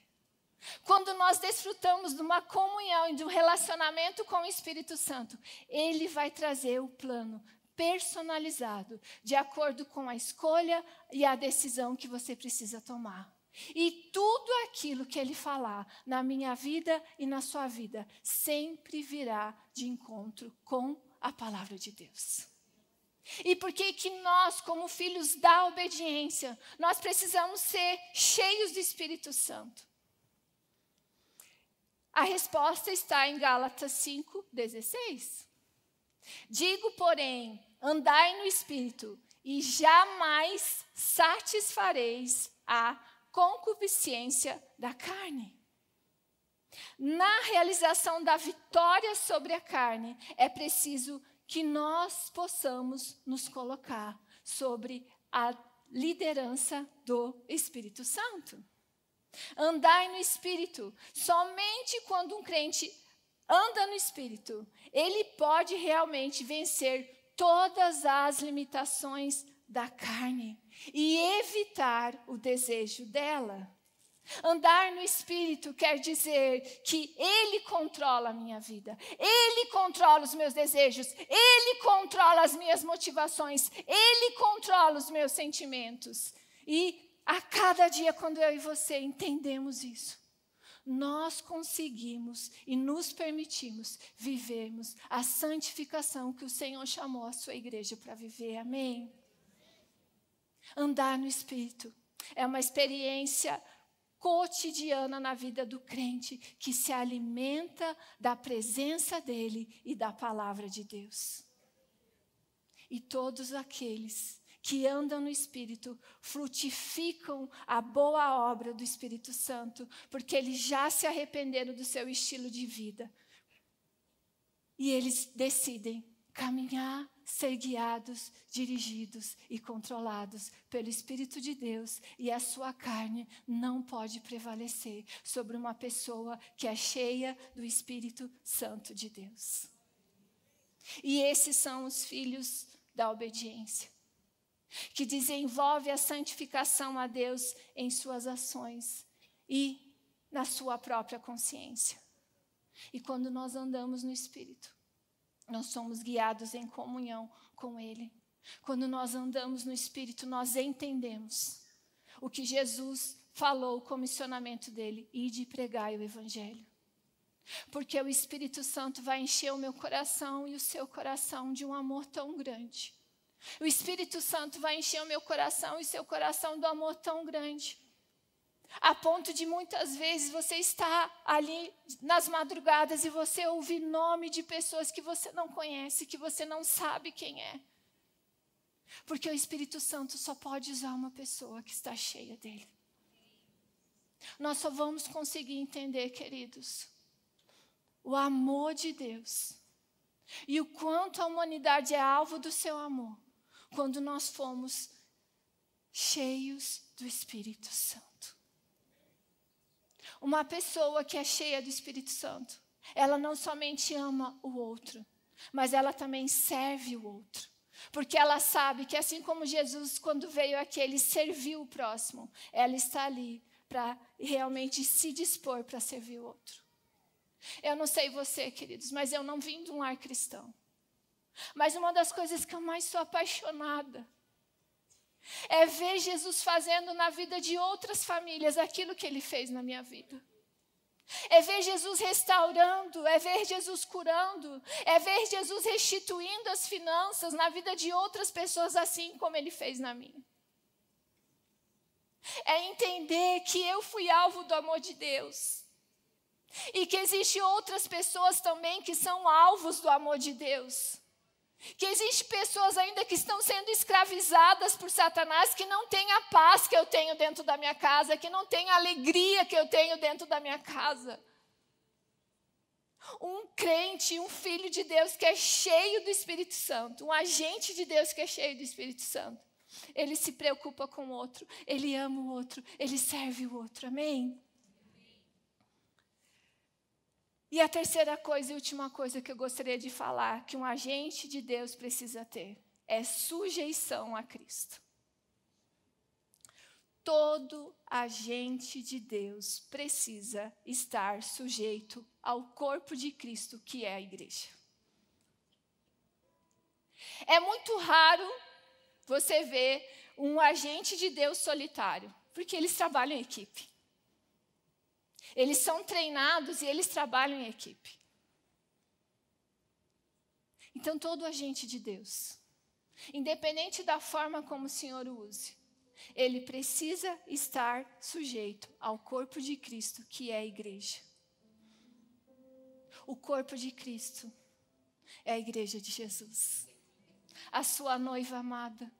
Quando nós desfrutamos de uma comunhão e de um relacionamento com o Espírito Santo, ele vai trazer o plano personalizado, de acordo com a escolha e a decisão que você precisa tomar. E tudo aquilo que ele falar na minha vida e na sua vida, sempre virá de encontro com a palavra de Deus. E por que nós, como filhos da obediência, nós precisamos ser cheios do Espírito Santo? A resposta está em Gálatas 5:16. Digo, porém, andai no Espírito, e jamais satisfareis a concupiscência da carne. Na realização da vitória sobre a carne, é preciso que nós possamos nos colocar sobre a liderança do Espírito Santo. Andai no Espírito. Somente quando um crente anda no Espírito, ele pode realmente vencer todas as limitações da carne e evitar o desejo dela. Andar no Espírito quer dizer que ele controla a minha vida, ele controla os meus desejos, ele controla as minhas motivações, ele controla os meus sentimentos. E a cada dia, quando eu e você entendemos isso, nós conseguimos e nos permitimos vivermos a santificação que o Senhor chamou a sua igreja para viver. Amém? Andar no Espírito é uma experiência cotidiana na vida do crente que se alimenta da presença dele e da palavra de Deus. E todos aqueles que andam no Espírito frutificam a boa obra do Espírito Santo, porque eles já se arrependeram do seu estilo de vida. E eles decidem caminhar, ser guiados, dirigidos e controlados pelo Espírito de Deus, e a sua carne não pode prevalecer sobre uma pessoa que é cheia do Espírito Santo de Deus. E esses são os filhos da obediência, que desenvolve a santificação a Deus em suas ações e na sua própria consciência. E quando nós andamos no Espírito, nós somos guiados em comunhão com Ele. Quando nós andamos no Espírito, nós entendemos o que Jesus falou, o comissionamento dele, ide e pregai o Evangelho. Porque o Espírito Santo vai encher o meu coração e o seu coração de um amor tão grande. O Espírito Santo vai encher o meu coração e o seu coração do amor tão grande. A ponto de muitas vezes você estar ali nas madrugadas e você ouvir nome de pessoas que você não conhece, que você não sabe quem é. Porque o Espírito Santo só pode usar uma pessoa que está cheia dele. Nós só vamos conseguir entender, queridos, o amor de Deus e o quanto a humanidade é alvo do seu amor, quando nós fomos cheios do Espírito Santo. Uma pessoa que é cheia do Espírito Santo, ela não somente ama o outro, mas ela também serve o outro. Porque ela sabe que assim como Jesus, quando veio aqui, ele serviu o próximo, ela está ali para realmente se dispor para servir o outro. Eu não sei você, queridos, mas eu não vim de um lar cristão. Mas uma das coisas que eu mais sou apaixonada é ver Jesus fazendo na vida de outras famílias aquilo que ele fez na minha vida. É ver Jesus restaurando, é ver Jesus curando, é ver Jesus restituindo as finanças na vida de outras pessoas assim como ele fez na minha. É entender que eu fui alvo do amor de Deus. E que existem outras pessoas também que são alvos do amor de Deus. Que existem pessoas ainda que estão sendo escravizadas por Satanás, que não têm a paz que eu tenho dentro da minha casa, que não têm a alegria que eu tenho dentro da minha casa. Um crente, um filho de Deus que é cheio do Espírito Santo, um agente de Deus que é cheio do Espírito Santo, ele se preocupa com o outro, ele ama o outro, ele serve o outro, amém? E a terceira coisa e última coisa que eu gostaria de falar, que um agente de Deus precisa ter, é sujeição a Cristo. Todo agente de Deus precisa estar sujeito ao corpo de Cristo, que é a igreja. É muito raro você ver um agente de Deus solitário, porque eles trabalham em equipe. Eles são treinados e eles trabalham em equipe. Então, todo agente de Deus, independente da forma como o Senhor o use, ele precisa estar sujeito ao corpo de Cristo, que é a igreja. O corpo de Cristo é a igreja de Jesus, a sua noiva amada,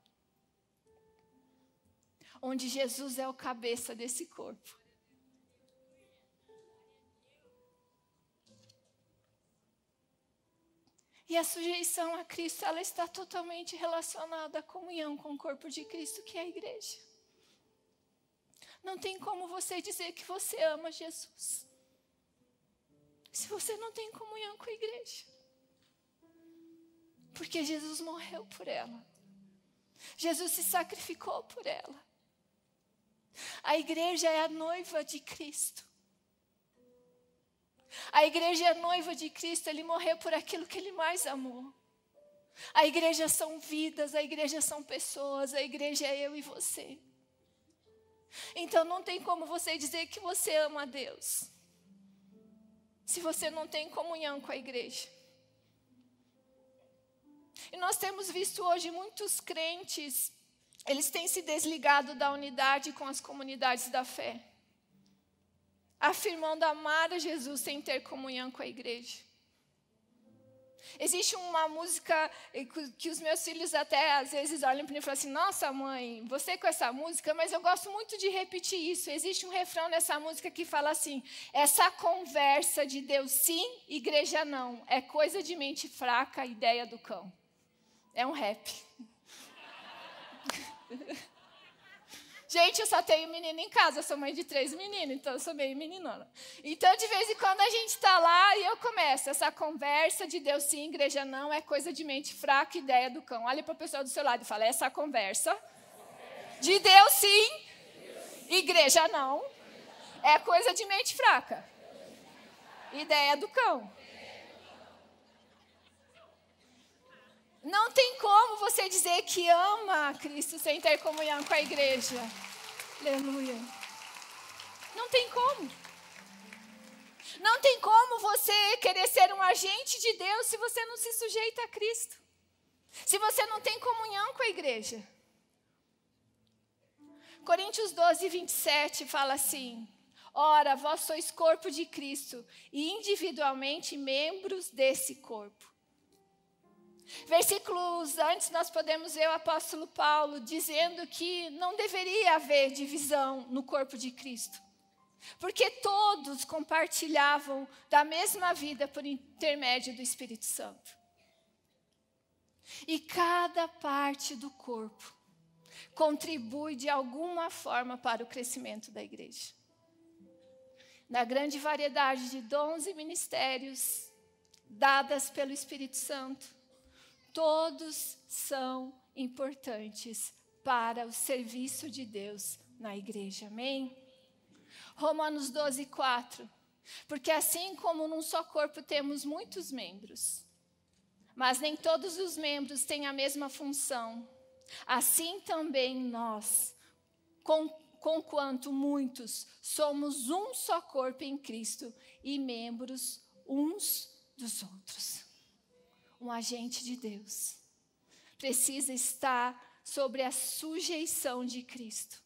onde Jesus é o cabeça desse corpo. E a sujeição a Cristo, ela está totalmente relacionada à comunhão com o corpo de Cristo, que é a igreja. Não tem como você dizer que você ama Jesus, se você não tem comunhão com a igreja. Porque Jesus morreu por ela. Jesus se sacrificou por ela. A igreja é a noiva de Cristo. A igreja é a noiva de Cristo, ele morreu por aquilo que ele mais amou. A igreja são vidas, a igreja são pessoas, a igreja é eu e você. Então não tem como você dizer que você ama a Deus, se você não tem comunhão com a igreja. E nós temos visto hoje muitos crentes, eles têm se desligado da unidade com as comunidades da fé, afirmando amar a Jesus sem ter comunhão com a igreja. Existe uma música que os meus filhos até às vezes olham para mim e falam assim: nossa mãe, você com essa música, mas eu gosto muito de repetir isso. Existe um refrão nessa música que fala assim: essa conversa de Deus sim, igreja não, é coisa de mente fraca, ideia do cão. É um rap. Gente, eu só tenho menino em casa, eu sou mãe de 3 meninos, então eu sou meio meninona. Então, de vez em quando a gente está lá e eu começo. Essa conversa de Deus sim, igreja não, é coisa de mente fraca, ideia do cão. Olha para a pessoa do seu lado e fala, essa conversa de Deus sim, igreja não, é coisa de mente fraca, ideia do cão. Não tem como você dizer que ama a Cristo sem ter comunhão com a igreja. Aleluia. Não tem como. Não tem como você querer ser um agente de Deus se você não se sujeita a Cristo. Se você não tem comunhão com a igreja. Coríntios 12, 27 fala assim: ora, vós sois corpo de Cristo e individualmente membros desse corpo. Versículos antes nós podemos ver o apóstolo Paulo dizendo que não deveria haver divisão no corpo de Cristo, porque todos compartilhavam da mesma vida por intermédio do Espírito Santo. E cada parte do corpo contribui de alguma forma para o crescimento da igreja. Na grande variedade de dons e ministérios dadas pelo Espírito Santo, todos são importantes para o serviço de Deus na igreja. Amém? Romanos 12, 4. Porque assim como num só corpo temos muitos membros, mas nem todos os membros têm a mesma função, assim também nós, conquanto muitos, somos um só corpo em Cristo e membros uns dos outros. Um agente de Deus precisa estar sobre a sujeição de Cristo,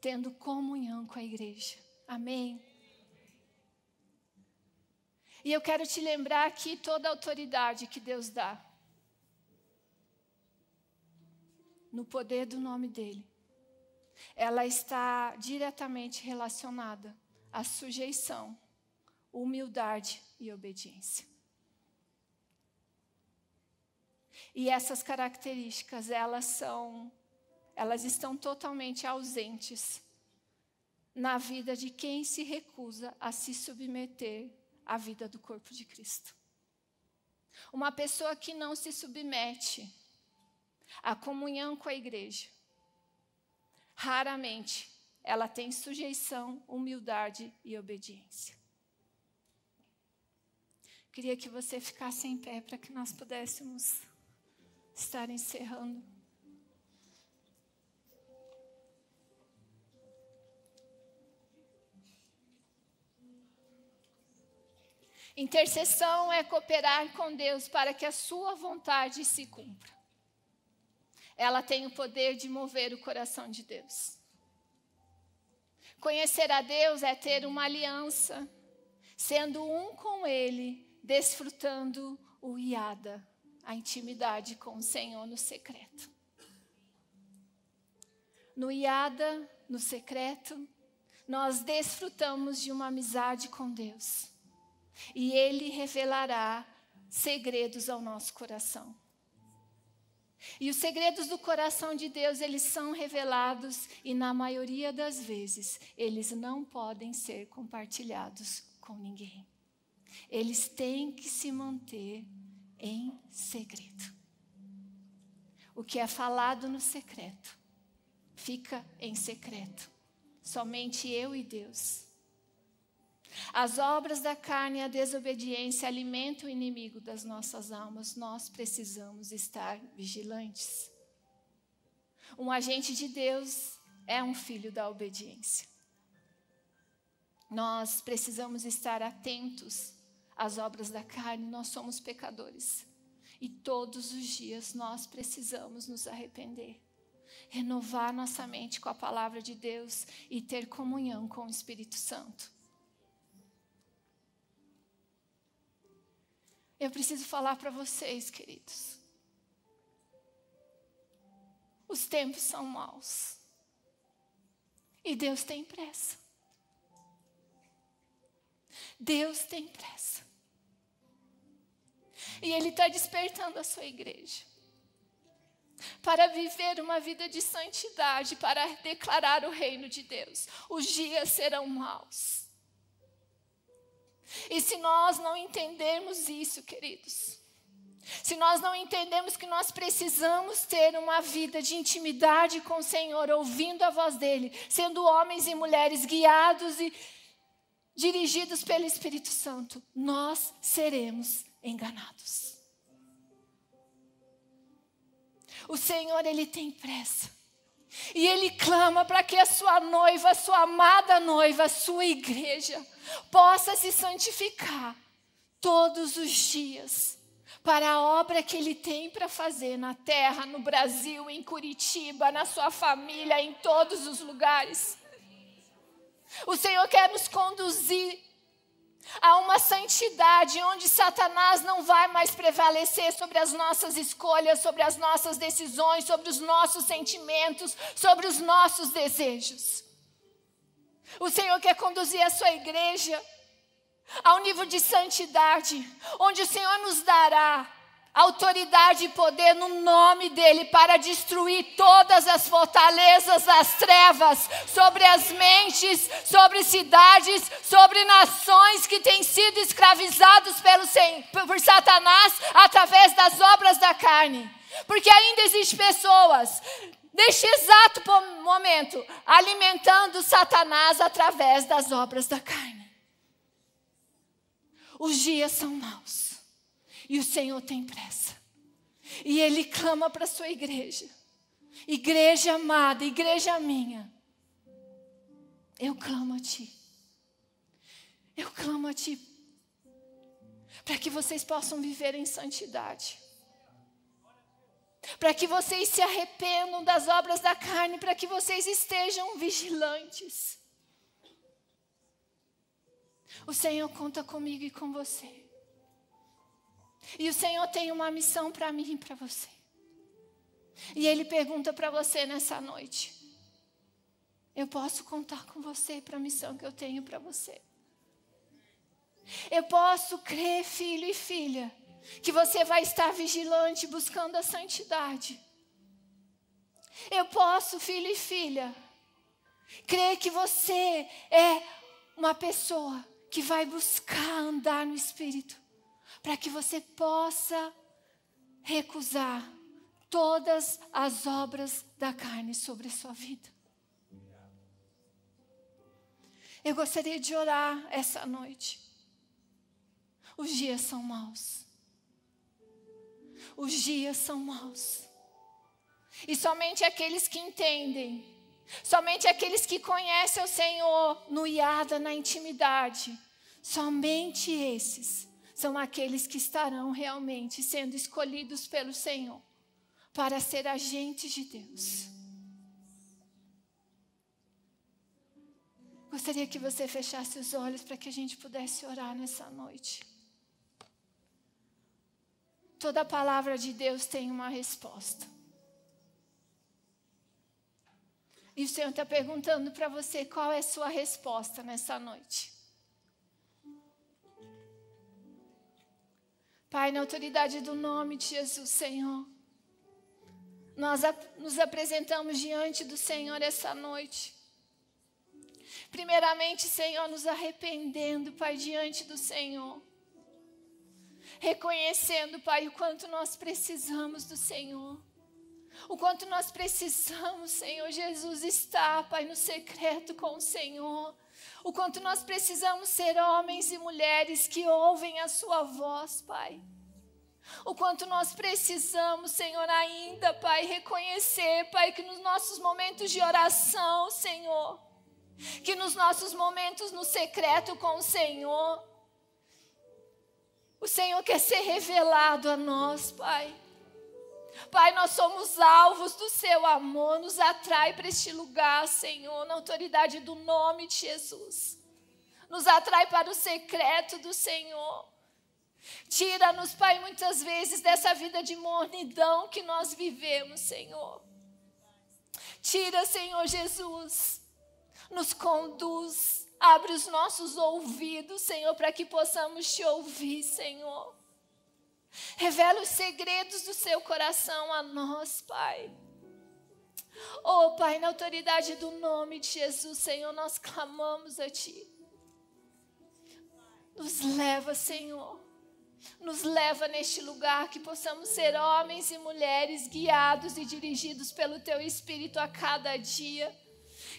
tendo comunhão com a igreja. Amém? E eu quero te lembrar aqui toda a autoridade que Deus dá, no poder do nome dEle, ela está diretamente relacionada à sujeição, humildade e obediência. E essas características, elas estão totalmente ausentes na vida de quem se recusa a se submeter à vida do corpo de Cristo. Uma pessoa que não se submete à comunhão com a igreja, raramente ela tem sujeição, humildade e obediência. Queria que você ficasse em pé para que nós pudéssemos estar encerrando. Intercessão é cooperar com Deus para que a sua vontade se cumpra. Ela tem o poder de mover o coração de Deus. Conhecer a Deus é ter uma aliança, sendo um com Ele, desfrutando o iada, a intimidade com o Senhor no secreto. No iada, no secreto, nós desfrutamos de uma amizade com Deus. E Ele revelará segredos ao nosso coração. E os segredos do coração de Deus, eles são revelados e na maioria das vezes, eles não podem ser compartilhados com ninguém. Eles têm que se manter em segredo. O que é falado no secreto, fica em secreto. Somente eu e Deus. As obras da carne e a desobediência alimentam o inimigo das nossas almas. Nós precisamos estar vigilantes. Um agente de Deus é um filho da obediência. Nós precisamos estar atentos às obras da carne. Nós somos pecadores. E todos os dias nós precisamos nos arrepender. Renovar nossa mente com a palavra de Deus e ter comunhão com o Espírito Santo. Eu preciso falar para vocês, queridos. Os tempos são maus. E Deus tem pressa. Deus tem pressa. E Ele está despertando a sua igreja. para viver uma vida de santidade, para declarar o reino de Deus. Os dias serão maus. E se nós não entendermos isso, queridos, se nós não entendemos que nós precisamos ter uma vida de intimidade com o Senhor, ouvindo a voz dEle, sendo homens e mulheres guiados e dirigidos pelo Espírito Santo, nós seremos enganados. O Senhor, Ele tem pressa. E Ele clama para que a sua noiva, a sua amada noiva, a sua igreja, possa se santificar todos os dias para a obra que Ele tem para fazer na terra, no Brasil, em Curitiba, na sua família, em todos os lugares. O Senhor quer nos conduzir a uma santidade onde Satanás não vai mais prevalecer sobre as nossas escolhas, sobre as nossas decisões, sobre os nossos sentimentos, sobre os nossos desejos. O Senhor quer conduzir a sua igreja a um nível de santidade, onde o Senhor nos dará autoridade e poder no nome dEle para destruir todas as fortalezas das trevas sobre as mentes, sobre cidades, sobre nações que têm sido escravizados por Satanás através das obras da carne. Porque ainda existem pessoas, neste exato momento, alimentando Satanás através das obras da carne. Os dias são maus. E o Senhor tem pressa. E Ele clama para a sua igreja. Igreja amada, igreja minha. Eu clamo a Ti. Eu clamo a Ti. Para que vocês possam viver em santidade. Para que vocês se arrependam das obras da carne. Para que vocês estejam vigilantes. O Senhor conta comigo e com você. E o Senhor tem uma missão para mim e para você. E Ele pergunta para você nessa noite: eu posso contar com você para a missão que eu tenho para você? Eu posso crer, filho e filha, que você vai estar vigilante buscando a santidade? Eu posso, filho e filha, crer que você é uma pessoa que vai buscar andar no Espírito, para que você possa recusar todas as obras da carne sobre a sua vida. Eu gostaria de orar essa noite. Os dias são maus. Os dias são maus. E somente aqueles que entendem, somente aqueles que conhecem o Senhor no iada, na intimidade, somente esses são aqueles que estarão realmente sendo escolhidos pelo Senhor para ser agentes de Deus. Gostaria que você fechasse os olhos para que a gente pudesse orar nessa noite. Toda palavra de Deus tem uma resposta. E o Senhor está perguntando para você qual é a sua resposta nessa noite. Pai, na autoridade do nome de Jesus, Senhor, nós nos apresentamos diante do Senhor essa noite. Primeiramente, Senhor, nos arrependendo, Pai, diante do Senhor. Reconhecendo, Pai, o quanto nós precisamos do Senhor. O quanto nós precisamos, Senhor Jesus, estar, Pai, no secreto com o Senhor. O quanto nós precisamos ser homens e mulheres que ouvem a sua voz, Pai. O quanto nós precisamos, Senhor, ainda, Pai, reconhecer, Pai, que nos nossos momentos de oração, Senhor, que nos nossos momentos no secreto com o Senhor quer ser revelado a nós, Pai. Pai, nós somos alvos do seu amor, nos atrai para este lugar, Senhor, na autoridade do nome de Jesus. Nos atrai para o secreto do Senhor. Tira-nos, Pai, muitas vezes dessa vida de mornidão que nós vivemos, Senhor. Tira, Senhor Jesus, nos conduz, abre os nossos ouvidos, Senhor, para que possamos te ouvir, Senhor. Revela os segredos do seu coração a nós, Pai. Oh, Pai, na autoridade do nome de Jesus, Senhor, nós clamamos a Ti. Nos leva, Senhor. Nos leva neste lugar, que possamos ser homens e mulheres guiados e dirigidos pelo Teu Espírito a cada dia.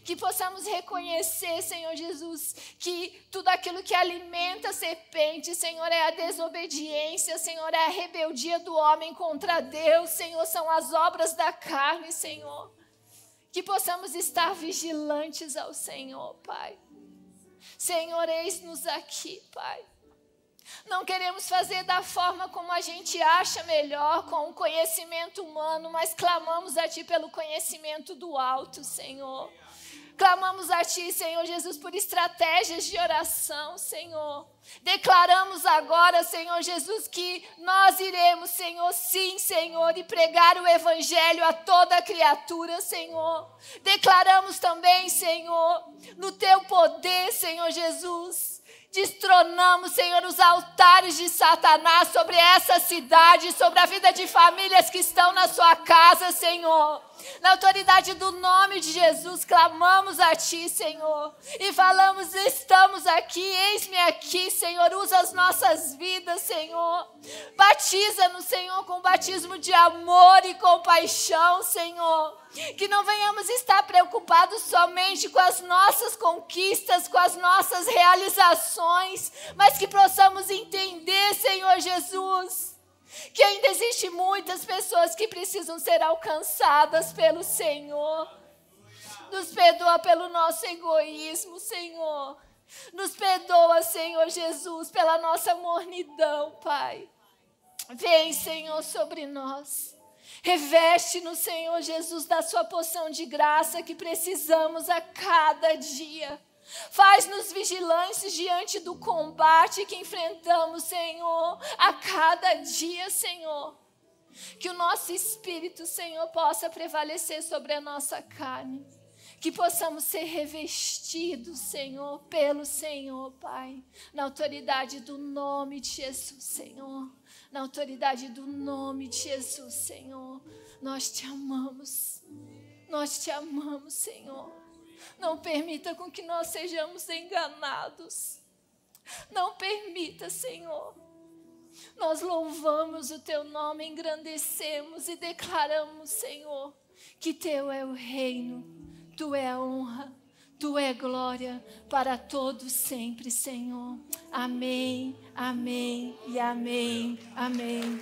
Que possamos reconhecer, Senhor Jesus, que tudo aquilo que alimenta a serpente, Senhor, é a desobediência, Senhor, é a rebeldia do homem contra Deus, Senhor, são as obras da carne, Senhor. Que possamos estar vigilantes ao Senhor, Pai. Senhor, eis-nos aqui, Pai. Não queremos fazer da forma como a gente acha melhor, com o conhecimento humano, mas clamamos a Ti pelo conhecimento do alto, Senhor. Clamamos a Ti, Senhor Jesus, por estratégias de oração, Senhor. Declaramos agora, Senhor Jesus, que nós iremos, Senhor, sim, Senhor, e pregar o Evangelho a toda criatura, Senhor. Declaramos também, Senhor, no Teu poder, Senhor Jesus. Destronamos, Senhor, os altares de Satanás sobre essa cidade, sobre a vida de famílias que estão na sua casa, Senhor. Na autoridade do nome de Jesus, clamamos a Ti, Senhor. E falamos, estamos aqui, eis-me aqui, Senhor. Usa as nossas vidas, Senhor. Batiza-nos, Senhor, com batismo de amor e compaixão, Senhor. Que não venhamos estar preocupados somente com as nossas conquistas, com as nossas realizações, mas que possamos entender, Senhor Jesus, que ainda existem muitas pessoas que precisam ser alcançadas pelo Senhor. Nos perdoa pelo nosso egoísmo, Senhor. Nos perdoa, Senhor Jesus, pela nossa mornidão, Pai. Vem, Senhor, sobre nós. Reveste-nos, Senhor Jesus, da sua porção de graça que precisamos a cada dia. Faz-nos vigilantes diante do combate que enfrentamos, Senhor, a cada dia, Senhor. Que o nosso espírito, Senhor, possa prevalecer sobre a nossa carne. Que possamos ser revestidos, Senhor, pelo Senhor, Pai. Na autoridade do nome de Jesus, Senhor. Na autoridade do nome de Jesus, Senhor. Nós Te amamos. Nós Te amamos, Senhor. Não permita com que nós sejamos enganados. Não permita, Senhor. Nós louvamos o Teu nome, engrandecemos e declaramos, Senhor, que Teu é o reino, Tu é a honra, Tu é glória para todos sempre, Senhor. Amém, amém e amém, amém.